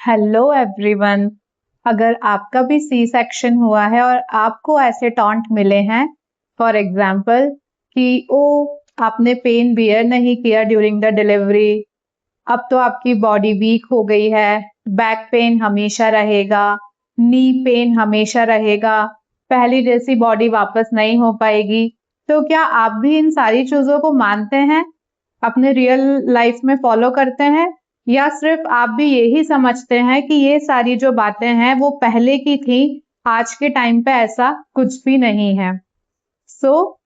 Hello everyone. अगर आपका भी सी सेक्शन हुआ है और आपको ऐसे टॉन्ट मिले हैं, फॉर एग्जाम्पल कि ओ आपने पेन बियर नहीं किया ड्यूरिंग द डिलीवरी, अब तो आपकी बॉडी वीक हो गई है, बैक पेन हमेशा रहेगा, नी पेन हमेशा रहेगा, पहली जैसी बॉडी वापस नहीं हो पाएगी, तो क्या आप भी इन सारी चीजों को मानते हैं, अपने रियल लाइफ में फॉलो करते हैं, या सिर्फ आप भी यही समझते हैं कि ये सारी जो बातें हैं वो पहले की थी, आज के टाइम पे ऐसा कुछ भी नहीं है। So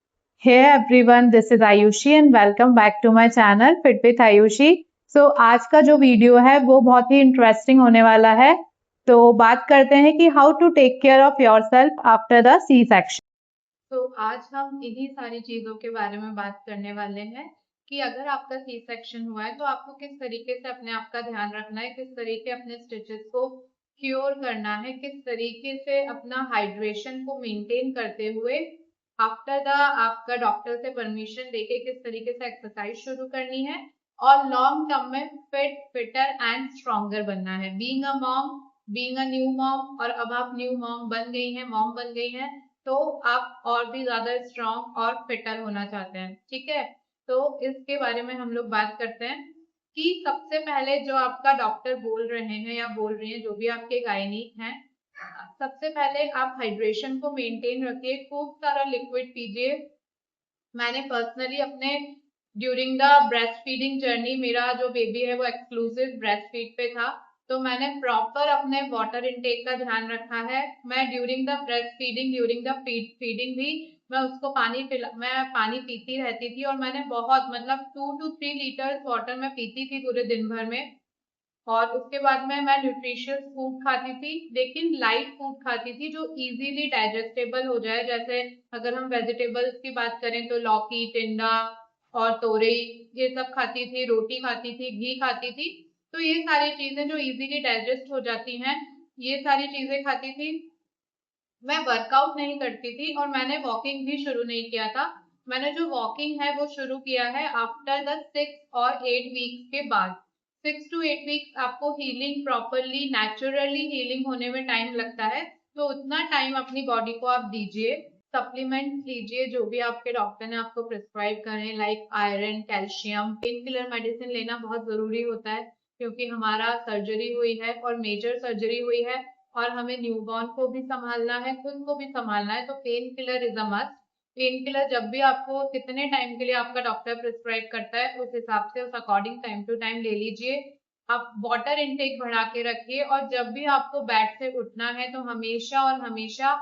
hey everyone, this is Ayushi and welcome back to my channel fit with Ayushi. So आज का जो वीडियो है वो बहुत ही इंटरेस्टिंग होने वाला है। तो बात करते हैं कि how to take care of yourself after the C section. तो आज हम इन्हीं सारी चीजों के बारे में बात करने वाले हैं कि अगर आपका सी सेक्शन हुआ है तो आपको किस तरीके से अपने आप का ध्यान रखना है, किस तरीके अपने स्टिचेस को क्योर करना है, किस तरीके से अपना हाइड्रेशन को मेंटेन करते हुए आफ्टर द आपका डॉक्टर से परमिशन लेके किस तरीके से एक्सरसाइज शुरू करनी है और लॉन्ग टर्म में फिटर एंड स्ट्रॉन्गर बनना है। Being a mom, being a new mom, और अब आप न्यू मॉम बन गई हैं, मॉम बन गई हैं, तो आप और भी ज्यादा स्ट्रॉन्ग और फिटर होना चाहते हैं। ठीक है, तो इसके बारे में हम लोग बात करते हैं कि सबसे पहले जो आपका डॉक्टर बोल रहे हैं या बोल रही हैं, जो भी आपके गायनिक हैं, सबसे पहले आप हाइड्रेशन को मेंटेन रखिए, खूब सारा लिक्विड पीजिए। मैंने पर्सनली अपने during the breast feeding journey, मेरा जो बेबी है वो एक्सक्लूसिव ब्रेस्ट फीड पे था, तो मैंने प्रॉपर अपने वाटर इनटेक का ध्यान रखा है। मैं during the breast feeding, during the feeding भी मैं उसको मैं पानी पीती रहती थी, और मैंने बहुत मतलब 2 to 3 लीटर वाटर मैं पीती थी पूरे दिन भर में। और उसके बाद में मैं न्यूट्रिशियस फूड खाती थी, लेकिन लाइट फूड खाती थी जो इजीली डाइजेस्टेबल हो जाए। जैसे अगर हम वेजिटेबल्स की बात करें तो लौकी, टिंडा और तोरई, ये सब खाती थी, रोटी खाती थी, घी खाती थी। तो ये सारी चीजें जो इजीली डाइजेस्ट हो जाती हैं, ये सारी चीजें खाती थी। मैं वर्कआउट नहीं करती थी और मैंने वॉकिंग भी शुरू नहीं किया था। मैंने जो वॉकिंग है वो शुरू किया है आफ्टर द 6 और 8 वीक्स के बाद। 6 to 8 वीक्स आपको हीलिंग, प्रॉपरली नेचुरली हीलिंग होने में टाइम लगता है, तो उतना टाइम अपनी बॉडी को आप दीजिए। सप्लीमेंट लीजिए जो भी आपके डॉक्टर ने आपको प्रिस्क्राइब करें, like iron, calcium. Pain killer medicine लेना बहुत जरूरी होता है, क्योंकि हमारा सर्जरी हुई है और मेजर सर्जरी हुई है, और हमें न्यूबॉर्न को भी संभालना है, खुद को भी संभालना है, तो pain killer is a must. Pain killer जब भी आपको कितने टाइम के लिए आपका डॉक्टर प्रिस्क्राइब करता है, उस हिसाब से उस अकॉर्डिंग टाइम टू टाइम ले लीजिए। आप वाटर इनटेक बढ़ा के रखिए, और जब भी आपको बेड से उठना है तो हमेशा और हमेशा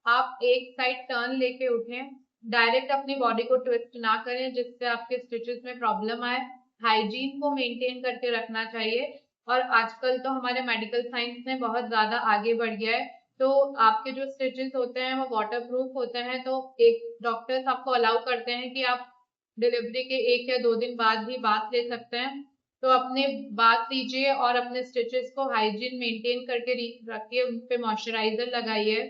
आप एक साइड टर्न लेके उठें। डायरेक्ट अपनी बॉडी को ट्विस्ट ना करें जिससे आपके स्टिचेस में प्रॉब्लम आए। हाइजीन को मेंटेन करके रखना चाहिए, और आजकल तो हमारे मेडिकल साइंस में बहुत ज्यादा आगे बढ़ गया है, तो आपके जो स्टिचेस होते हैं वो वाटर प्रूफ होते हैं, तो एक डॉक्टर्स आपको अलाउ करते हैं कि आप डिलीवरी के 1 या 2 दिन बाद ही बात ले सकते हैं। तो अपने बात लीजिए और अपने स्टिचेस को हाइजीन मेंटेन करके रखिए, उन पे मॉइस्चराइजर लगाइए।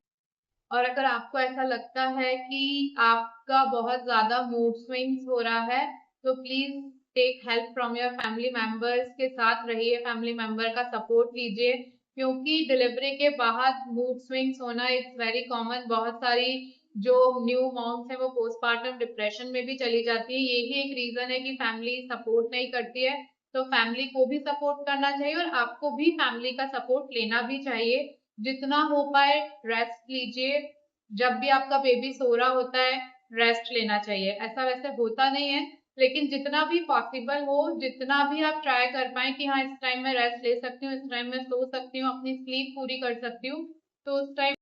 और अगर आपको ऐसा लगता है कि आपका बहुत ज्यादा मूड स्विंग्स हो रहा है, तो please take help from your family members, के साथ रहिए, फैमिली मेंबर का सपोर्ट लीजिए, क्योंकि डिलीवरी के बाद मूड स्विंग्स होना इट्स वेरी कॉमन। बहुत सारी जो न्यू मॉम्स है वो पोस्टमार्टम डिप्रेशन में भी चली जाती है। यही एक रीजन है कि फैमिली सपोर्ट नहीं करती है। तो फैमिली को भी सपोर्ट करना चाहिए और आपको भी फैमिली का सपोर्ट लेना भी चाहिए। जितना हो पाए रेस्ट लीजिए। जब भी आपका बेबी सो रहा होता है, रेस्ट लेना चाहिए। ऐसा वैसे होता नहीं है, लेकिन जितना भी पॉसिबल हो, जितना भी आप ट्राई कर पाए कि हाँ इस टाइम में रेस्ट ले सकती हूँ, इस टाइम में सो सकती हूँ, अपनी स्लीप पूरी कर सकती हूँ, तो उस टाइम।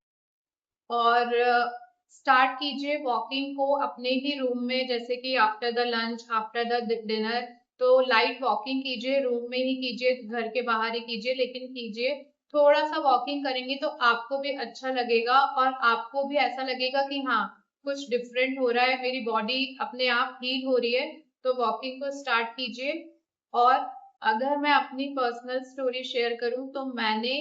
और स्टार्ट कीजिए वॉकिंग को अपने ही रूम में, जैसे कि after the lunch, after the dinner, तो लाइट वॉकिंग कीजिए, रूम में ही कीजिए, घर के बाहर ही कीजिए, लेकिन कीजिए। थोड़ा सा वॉकिंग करेंगे तो आपको भी अच्छा लगेगा, और आपको भी ऐसा लगेगा कि हाँ कुछ डिफरेंट हो रहा है, मेरी बॉडी अपने आप हील हो रही है। तो वॉकिंग को स्टार्ट कीजिए। और अगर मैं अपनी पर्सनल स्टोरी शेयर करूं, तो मैंने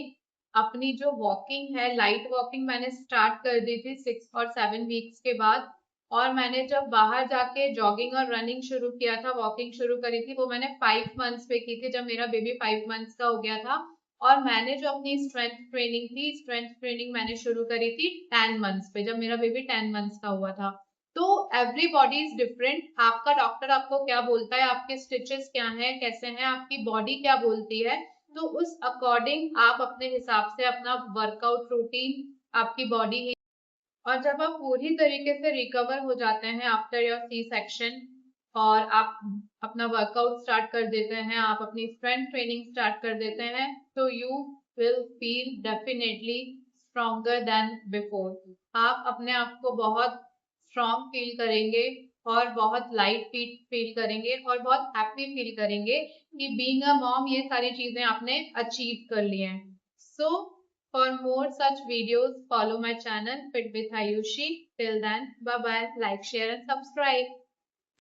अपनी जो वॉकिंग है, लाइट वॉकिंग मैंने स्टार्ट कर दी थी 6 और 7 वीक्स के बाद। और मैंने जब बाहर जाके जॉगिंग और रनिंग शुरू किया था, वॉकिंग शुरू करी थी, वो मैंने 5 मंथ्स पे की थी, जब मेरा बेबी 5 मंथ्स का हो गया था। और मैंने जो अपनी स्ट्रेंथ ट्रेनिंग मैंने शुरू करी थी 10 मंथ्स पे, जब मेरा बेबी 10 मंथ्स का हुआ था। तो एवरीबॉडी इज डिफरेंट। आपका डॉक्टर आपको क्या बोलता है, आपके स्टिचेस क्या हैं, कैसे हैं, आपकी बॉडी क्या बोलती है, तो उस अकॉर्डिंग आप अपने हिसाब से अपना वर्कआउट रूटीन, आपकी बॉडी ही। और जब आप पूरी तरीके से रिकवर हो जाते हैं आफ्टर योर सी सेक्शन और आप अपना वर्कआउट स्टार्ट कर देते हैं, आप अपनी स्ट्रेंथ ट्रेनिंग स्टार्ट कर देते हैं, तो you will feel definitely stronger than before. आप अपने आप को बहुत स्ट्रॉन्ग फील करेंगे और बहुत लाइट फील करेंगे और बहुत हैप्पी फील करेंगे कि बीइंग अ मॉम ये सारी चीजें आपने अचीव कर ली हैं। सो for more such videos, follow my channel Fit with Ayushi. Till then, bye bye, like, share and subscribe.